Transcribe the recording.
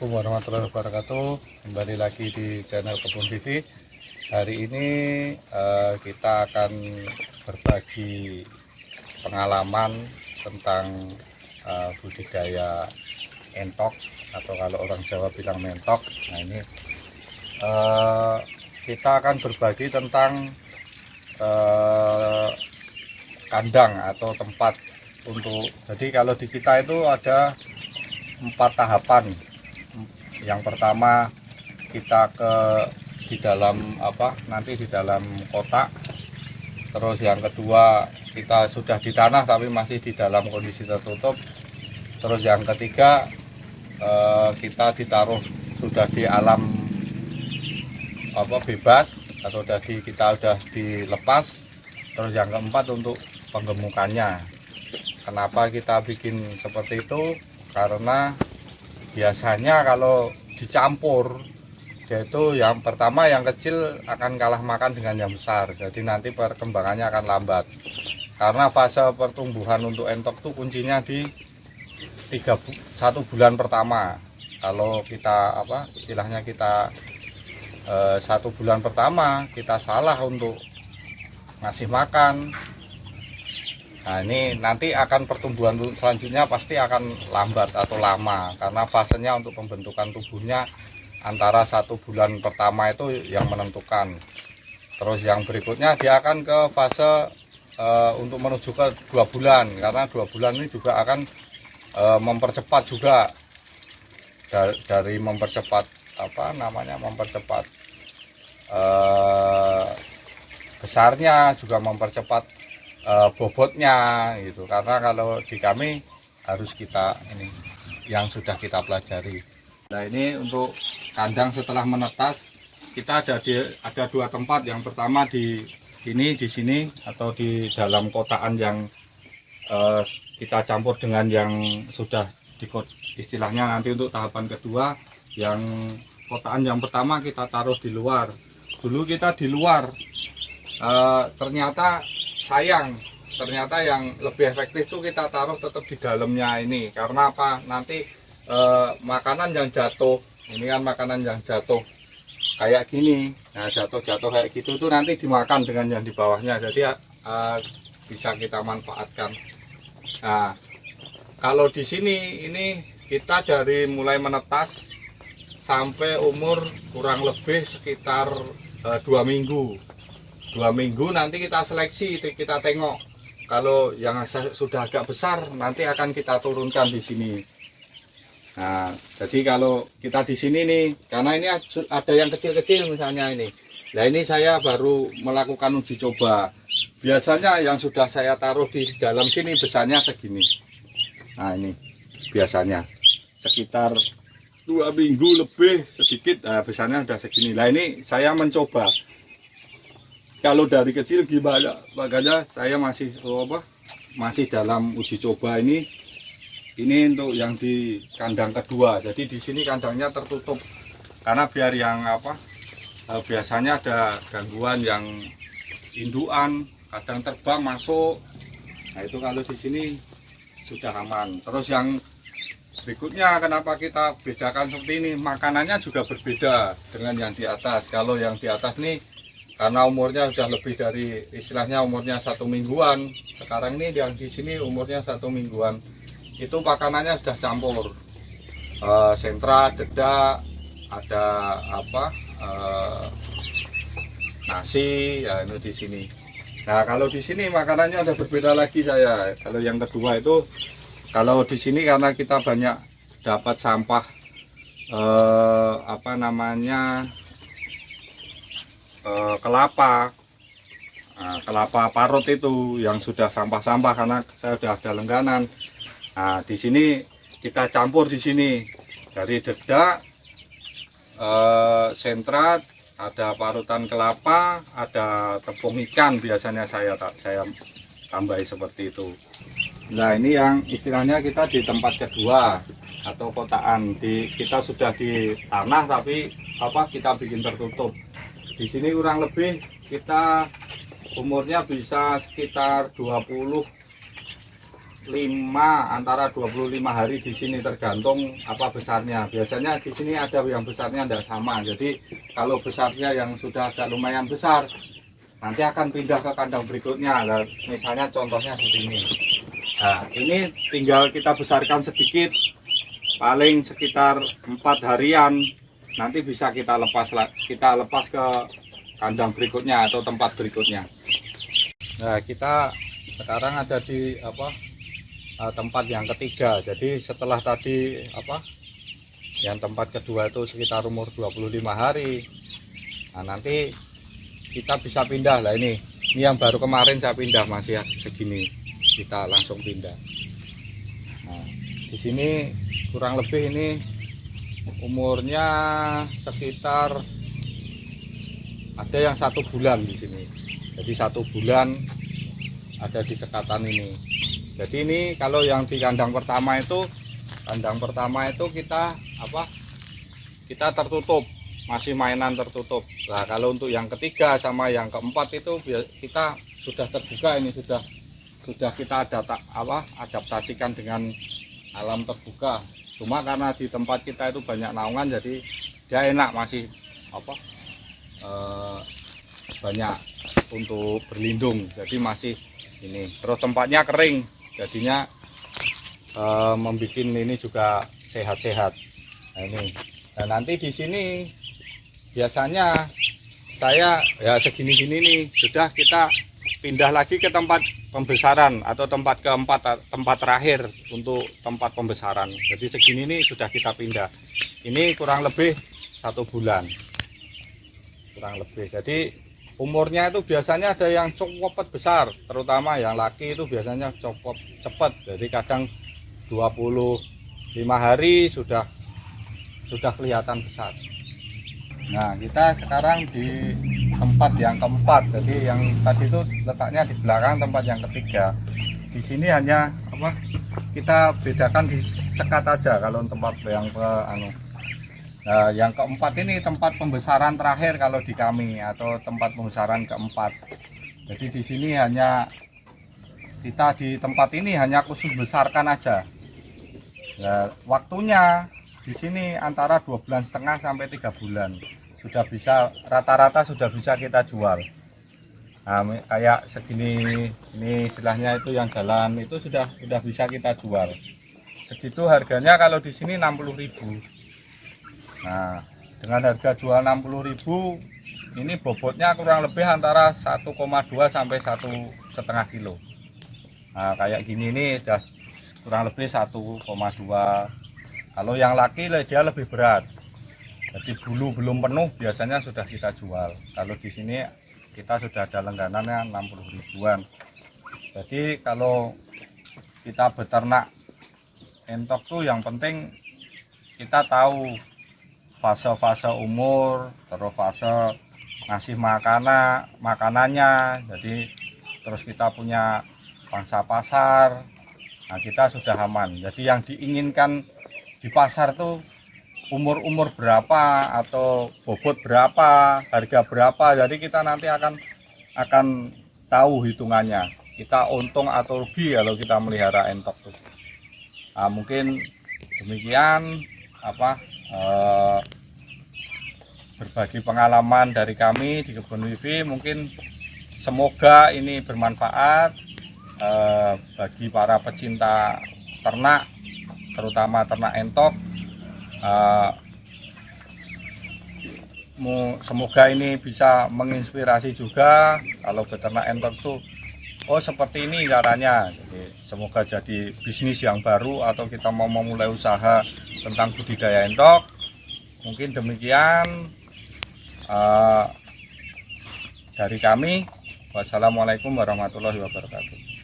Assalamualaikum warahmatullahi wabarakatuh. Kembali lagi di channel Kebun TV. Hari ini kita akan berbagi pengalaman tentang budidaya entok, atau kalau orang Jawa bilang mentok. Nah ini kita akan berbagi tentang kandang atau tempat untuk. Jadi kalau di kita itu ada 4 tahapan. Yang pertama kita di dalam nanti di dalam kotak. Terus yang kedua kita sudah di tanah tapi masih di dalam kondisi tertutup. Terus yang ketiga kita ditaruh sudah di alam bebas, atau kita sudah dilepas. Terus yang keempat untuk penggemukannya. Kenapa kita bikin seperti itu? Karena biasanya kalau dicampur, yaitu yang pertama yang kecil akan kalah makan dengan yang besar, jadi nanti perkembangannya akan lambat. Karena fase pertumbuhan untuk entok itu kuncinya di 1 bulan pertama. Kalau kita istilahnya kita 1 bulan pertama kita salah untuk ngasih makan. Nah ini nanti akan pertumbuhan selanjutnya pasti akan lambat atau lama, karena fasenya untuk pembentukan tubuhnya antara 1 bulan pertama itu yang menentukan. Terus yang berikutnya dia akan ke fase untuk menuju ke 2 bulan, karena 2 bulan ini juga akan mempercepat juga dari mempercepat mempercepat besarnya, juga mempercepat bobotnya gitu. Karena kalau di kami harus kita ini yang sudah kita pelajari. Nah ini untuk kandang setelah menetas, kita ada 2 tempat. Yang pertama di sini atau di dalam kotaan yang kita campur dengan yang sudah istilahnya nanti untuk tahapan kedua. Yang kotaan yang pertama kita taruh di luar. Dulu kita di luar, ternyata yang lebih efektif itu kita taruh tetap di dalamnya ini. Karena apa? Nanti makanan yang jatuh, ini kan makanan yang jatuh kayak gini. Nah jatuh kayak gitu tuh nanti dimakan dengan yang di bawahnya. Jadi bisa kita manfaatkan. Nah kalau di sini ini kita dari mulai menetas sampai umur kurang lebih sekitar 2 minggu. 2 minggu nanti kita seleksi, kita tengok. Kalau yang sudah agak besar nanti akan kita turunkan di sini. Nah, jadi kalau kita di sini nih, karena ini ada yang kecil-kecil misalnya ini. Nah, ini saya baru melakukan uji coba. Biasanya yang sudah saya taruh di dalam sini besarnya segini. Nah, ini biasanya sekitar 2 minggu lebih sedikit, nah, besarnya sudah segini. Nah, ini saya mencoba. Kalau dari kecil gimana, makanya saya masih dalam uji coba ini untuk yang di kandang kedua. Jadi di sini kandangnya tertutup karena biar yang biasanya ada gangguan yang indukan, kadang terbang masuk. Nah itu kalau di sini sudah aman. Terus yang berikutnya kenapa kita bedakan seperti ini, makanannya juga berbeda dengan yang di atas. Kalau yang di atas nih karena umurnya sudah lebih dari, istilahnya umurnya 1 mingguan. Sekarang ini yang di sini umurnya 1 mingguan. Itu makanannya sudah campur. Sentra, dedak, ada nasi, ya ini di sini. Nah kalau di sini makanannya ada berbeda lagi saya. Kalau yang kedua itu, kalau di sini karena kita banyak dapat sampah kelapa parut itu yang sudah sampah-sampah, karena saya sudah ada lengganan. Nah di sini kita campur di sini dari dedak, sentrat, ada parutan kelapa, ada tepung ikan, biasanya saya tambahi seperti itu. Nah ini yang istilahnya kita di tempat kedua atau kotaan. Kita sudah di tanah tapi kita bikin tertutup. Di sini kurang lebih kita umurnya bisa sekitar 20 antara 25 hari di sini, tergantung apa besarnya. Biasanya di sini ada yang besarnya tidak sama. Jadi kalau besarnya yang sudah agak lumayan besar, nanti akan pindah ke kandang berikutnya. Nah, misalnya contohnya seperti ini. Nah, ini tinggal kita besarkan sedikit, paling sekitar 4 harian, nanti bisa kita lepas ke kandang berikutnya atau tempat berikutnya. Nah, kita sekarang ada di tempat yang ketiga. Jadi setelah tadi yang tempat kedua itu sekitar umur 25 hari. Nah, nanti kita bisa pindah lah. Ini yang baru kemarin saya pindah, masih segini, kita langsung pindah. Nah, di sini kurang lebih ini umurnya sekitar ada yang 1 bulan di sini. Jadi 1 bulan ada di sekatan ini. Jadi ini kalau yang di kandang pertama itu kita tertutup, masih mainan tertutup. Nah, kalau untuk yang ketiga sama yang keempat itu kita sudah terbuka, ini sudah kita adaptasikan dengan alam terbuka. Cuma karena di tempat kita itu banyak naungan, jadi dia enak, masih banyak untuk berlindung, jadi masih ini. Terus tempatnya kering, jadinya membuat ini juga sehat-sehat. Nah, ini. Dan nanti di sini biasanya saya ya segini-gini nih, sudah kita pindah lagi ke tempat pembesaran atau tempat keempat, tempat terakhir untuk tempat pembesaran. Jadi segini nih sudah kita pindah. Ini kurang lebih 1 bulan, kurang lebih. Jadi umurnya itu biasanya ada yang cukup besar, terutama yang laki itu biasanya cukup cepat. Jadi kadang 25 hari sudah kelihatan besar. Nah, kita sekarang di tempat yang keempat. Jadi yang tadi itu letaknya di belakang tempat yang ketiga. Di sini hanya kita bedakan di sekat aja kalau tempat yang Nah, yang keempat ini tempat pembesaran terakhir kalau di kami, atau tempat pembesaran keempat. Jadi di sini hanya kita di tempat ini hanya khusus besarkan aja. Nah, waktunya di sini antara 2,5 bulan sampai 3 bulan sudah bisa, rata-rata sudah bisa kita jual. Nah, kayak segini, ini istilahnya itu yang jalan itu sudah bisa kita jual. Segitu harganya kalau di sini 60.000. Nah, dengan harga jual 60.000, ini bobotnya kurang lebih antara 1,2 sampai 1,5 kilo. Nah, kayak gini ini sudah kurang lebih 1,2. Kalau yang laki dia lebih berat. Jadi bulu belum penuh biasanya sudah kita jual. Kalau di sini kita sudah ada langganannya 60.000-an. Jadi kalau kita beternak entok tuh yang penting kita tahu fase-fase umur, terus fase ngasih makanannya. Jadi terus kita punya pangsa pasar. Nah, kita sudah aman. Jadi yang diinginkan di pasar tuh umur berapa atau bobot berapa, harga berapa. Jadi kita nanti akan tahu hitungannya. Kita untung atau rugi kalau kita melihara entok tuh. Nah, mungkin demikian berbagi pengalaman dari kami di Kebun Wifi. Mungkin semoga ini bermanfaat bagi para pecinta ternak, terutama ternak entok. Semoga ini bisa menginspirasi juga kalau beternak entok tuh, oh seperti ini caranya. Jadi, semoga jadi bisnis yang baru atau kita mau memulai usaha tentang budidaya entok. Mungkin demikian dari kami. Wassalamualaikum warahmatullahi wabarakatuh.